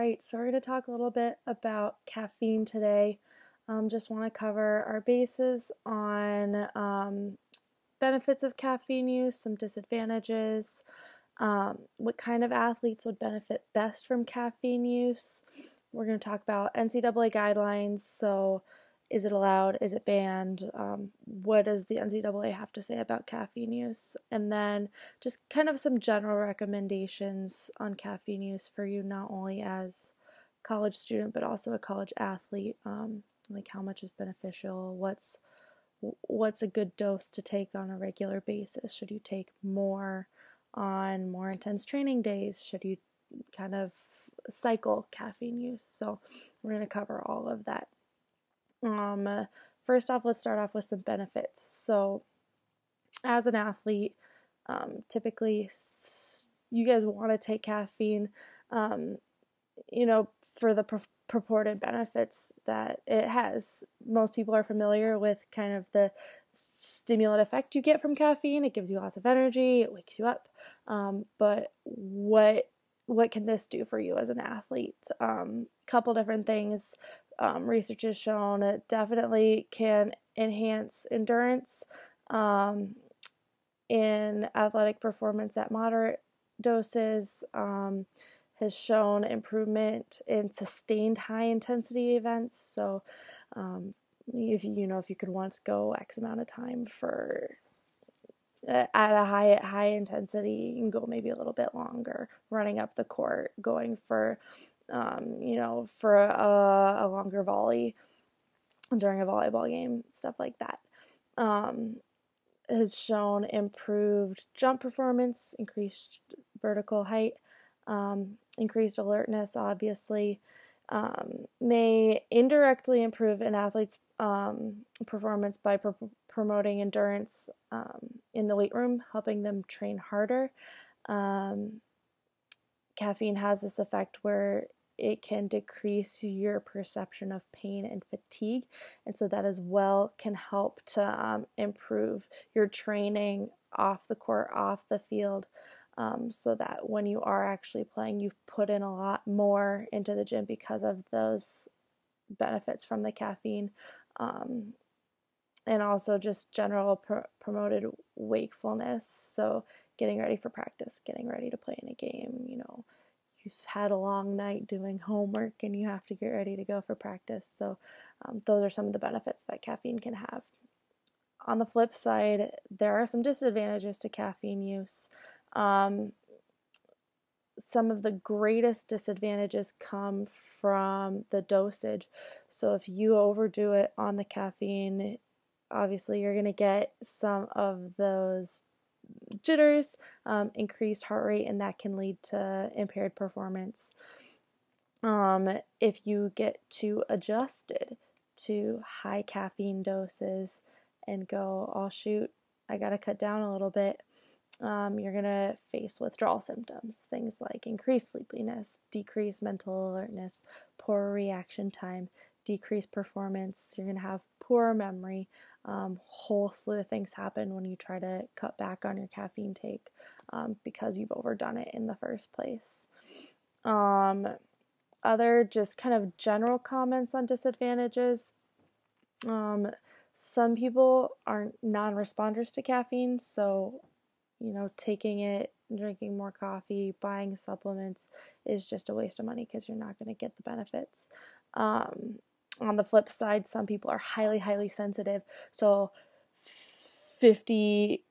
right, so we're going to talk a little bit about caffeine today. Just want to cover our bases on benefits of caffeine use, some disadvantages, what kind of athletes would benefit best from caffeine use. We're going to talk about NCAA guidelines, so is it allowed, is it banned, what does the NCAA have to say about caffeine use, and then just kind of some general recommendations on caffeine use for you, not only as a college student but also a college athlete, like how much is beneficial, what's a good dose to take on a regular basis. Should you take more on more intense training days? Should you kind of cycle caffeine use? So we're going to cover all of that. First off, let's start off with some benefits. So as an athlete, typically you guys want to take caffeine, for the purported benefits that it has. Most people are familiar with kind of the stimulant effect you get from caffeine. It gives you lots of energy, it wakes you up. But what can this do for you as an athlete? Couple different things. Research has shown it definitely can enhance endurance in athletic performance at moderate doses. Has shown improvement in sustained high intensity events. So if you could once go X amount of time for at a high intensity, you can go maybe a little bit longer, running up the court, going for for a longer volley during a volleyball game, stuff like that. Has shown improved jump performance, increased vertical height, increased alertness, obviously, may indirectly improve an athlete's performance by promoting endurance in the weight room, helping them train harder. Caffeine has this effect where it can decrease your perception of pain and fatigue, and so that as well can help to improve your training off the court, off the field, so that when you are actually playing, you've put in a lot more into the gym because of those benefits from the caffeine, and also just general promoted wakefulness, so getting ready for practice, getting ready to play in a game. You've had a long night doing homework and you have to get ready to go for practice. So those are some of the benefits that caffeine can have. On the flip side, there are some disadvantages to caffeine use. Some of the greatest disadvantages come from the dosage. So if you overdo it on the caffeine, obviously you're going to get some of those jitters, increased heart rate, and that can lead to impaired performance. If you get too adjusted to high caffeine doses and go, oh shoot, I gotta cut down a little bit, you're gonna face withdrawal symptoms, things like increased sleepiness, decreased mental alertness, poor reaction time, decreased performance. You're gonna have poor memory. Whole slew of things happen when you try to cut back on your caffeine take because you've overdone it in the first place. Other just kind of general comments on disadvantages. Some people are non-responders to caffeine, so taking it, drinking more coffee, buying supplements is just a waste of money because you're not going to get the benefits. On the flip side, some people are highly sensitive, so 50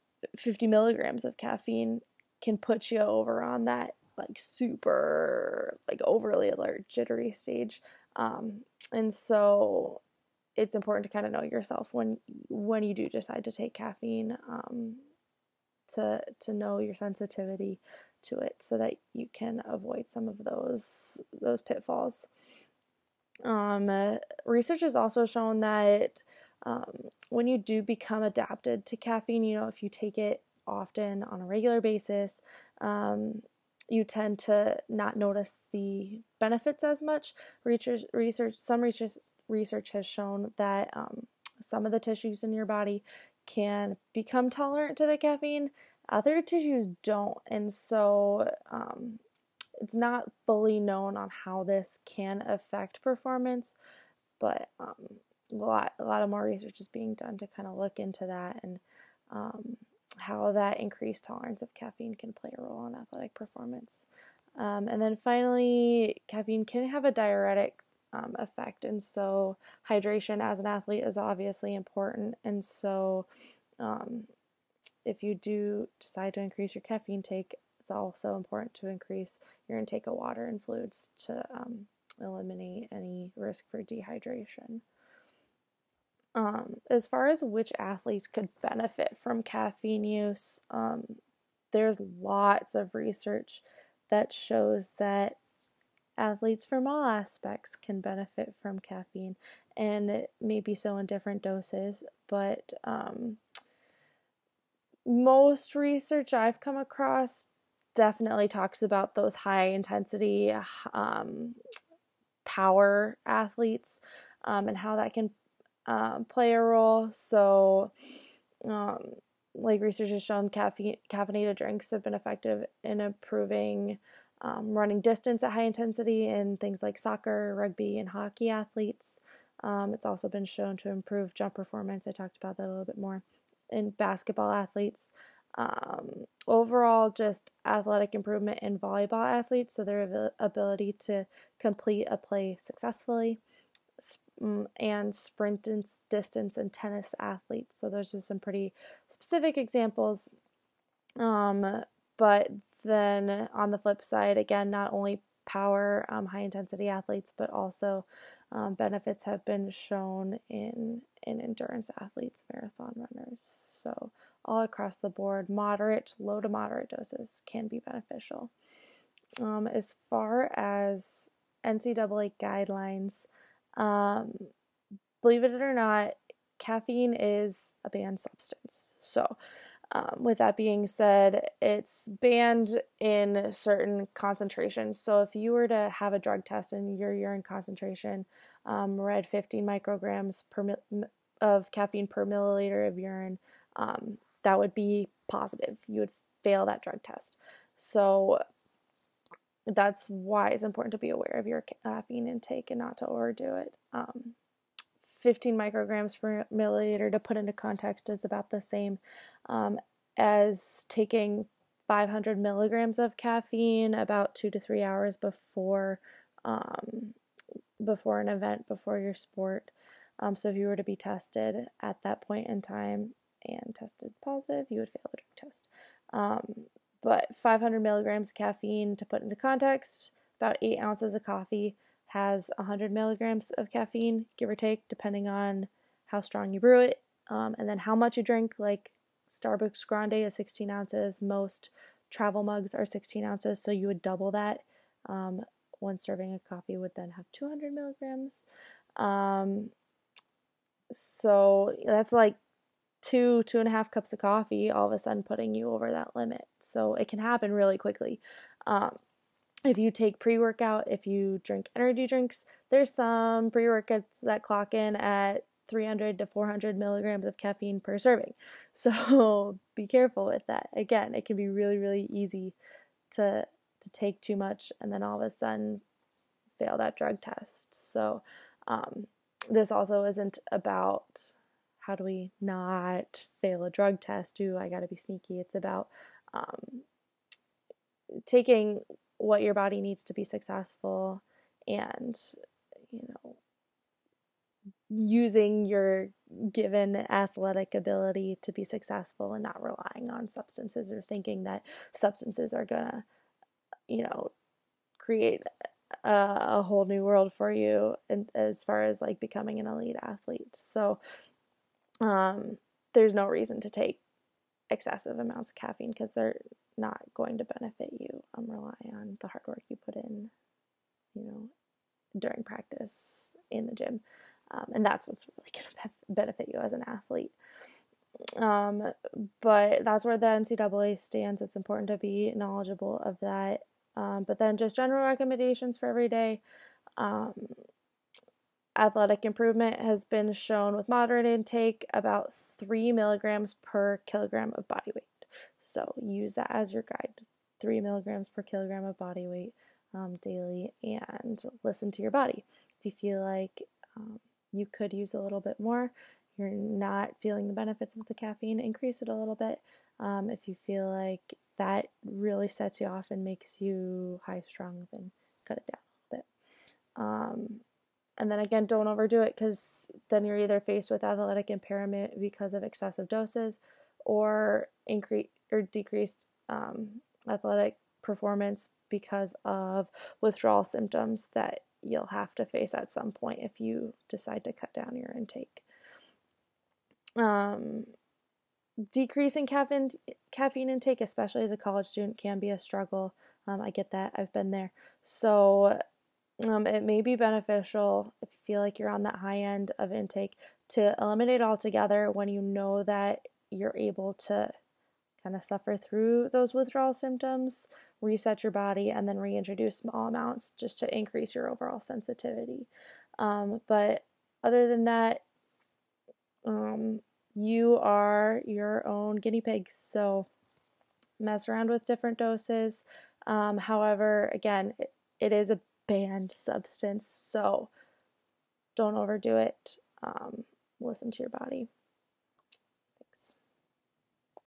milligrams of caffeine can put you over on that super overly alert, jittery stage, and so it's important to kind of know yourself when you do decide to take caffeine, to know your sensitivity to it so that you can avoid some of those pitfalls. Research has also shown that when you do become adapted to caffeine, if you take it often on a regular basis, you tend to not notice the benefits as much. Some research has shown that some of the tissues in your body can become tolerant to the caffeine, other tissues don't, and so it's not fully known on how this can affect performance, but a lot of more research is being done to kind of look into that and how that increased tolerance of caffeine can play a role in athletic performance. And then finally, caffeine can have a diuretic effect, and so hydration as an athlete is obviously important. And so if you do decide to increase your caffeine take, it's also important to increase your intake of water and fluids to eliminate any risk for dehydration. As far as which athletes could benefit from caffeine use, there's lots of research that shows that athletes from all aspects can benefit from caffeine, and it may be so in different doses, but most research I've come across definitely talks about those high intensity power athletes and how that can play a role. So like research has shown caffeinated drinks have been effective in improving running distance at high intensity in things like soccer, rugby, and hockey athletes. It's also been shown to improve jump performance. I talked about that a little bit more in basketball athletes. Overall, just athletic improvement in volleyball athletes, so their ability to complete a play successfully, and sprint distance and tennis athletes. So those are some pretty specific examples. But then on the flip side, again, not only power, high intensity athletes, but also benefits have been shown in endurance athletes, marathon runners. So all across the board, moderate, low to moderate doses can be beneficial. As far as NCAA guidelines, believe it or not, caffeine is a banned substance. So with that being said, it's banned in certain concentrations. So if you were to have a drug test and your urine concentration read 15 micrograms of caffeine per milliliter of urine, that would be positive. You would fail that drug test. So that's why it's important to be aware of your caffeine intake and not to overdo it. 15 micrograms per milliliter, to put into context, is about the same as taking 500 milligrams of caffeine about 2 to 3 hours before an event, before your sport. So if you were to be tested at that point in time and tested positive, you would fail the drug test. But 500 milligrams of caffeine, to put into context, about 8 ounces of coffee has 100 milligrams of caffeine, give or take, depending on how strong you brew it, and then how much you drink. Like Starbucks Grande is 16 ounces. Most travel mugs are 16 ounces, so you would double that. One serving of coffee would then have 200 milligrams. So that's like 2.5 cups of coffee all of a sudden putting you over that limit. So it can happen really quickly. If you take pre-workout, if you drink energy drinks, there's some pre-workouts that clock in at 300 to 400 milligrams of caffeine per serving. So be careful with that. Again, it can be really, really easy to take too much and then all of a sudden fail that drug test. So this also isn't about how do we not fail a drug test? I got to be sneaky. It's about taking what your body needs to be successful and, using your given athletic ability to be successful and not relying on substances or thinking that substances are gonna, create a whole new world for you as far as like becoming an elite athlete. So there's no reason to take excessive amounts of caffeine because they're not going to benefit you. Rely on the hard work you put in, during practice in the gym. And that's what's really going to benefit you as an athlete. But that's where the NCAA stands. It's important to be knowledgeable of that. But then just general recommendations for every day. Athletic improvement has been shown with moderate intake, about 3 milligrams per kilogram of body weight. So use that as your guide. 3 milligrams per kilogram of body weight daily and listen to your body. If you feel like you could use a little bit more, you're not feeling the benefits of the caffeine, increase it a little bit. If you feel like that really sets you off and makes you high strung, then cut it down a little bit. And then again, don't overdo it, because then you're either faced with athletic impairment because of excessive doses, or decreased athletic performance because of withdrawal symptoms that you'll have to face at some point if you decide to cut down your intake. Decreasing caffeine intake, especially as a college student, can be a struggle. I get that. I've been there. So it may be beneficial if you feel like you're on that high end of intake to eliminate altogether when you know that you're able to kind of suffer through those withdrawal symptoms, reset your body, and then reintroduce small amounts just to increase your overall sensitivity. But other than that, you are your own guinea pig, so mess around with different doses. However, again, it is a banned substance, so don't overdo it. Listen to your body.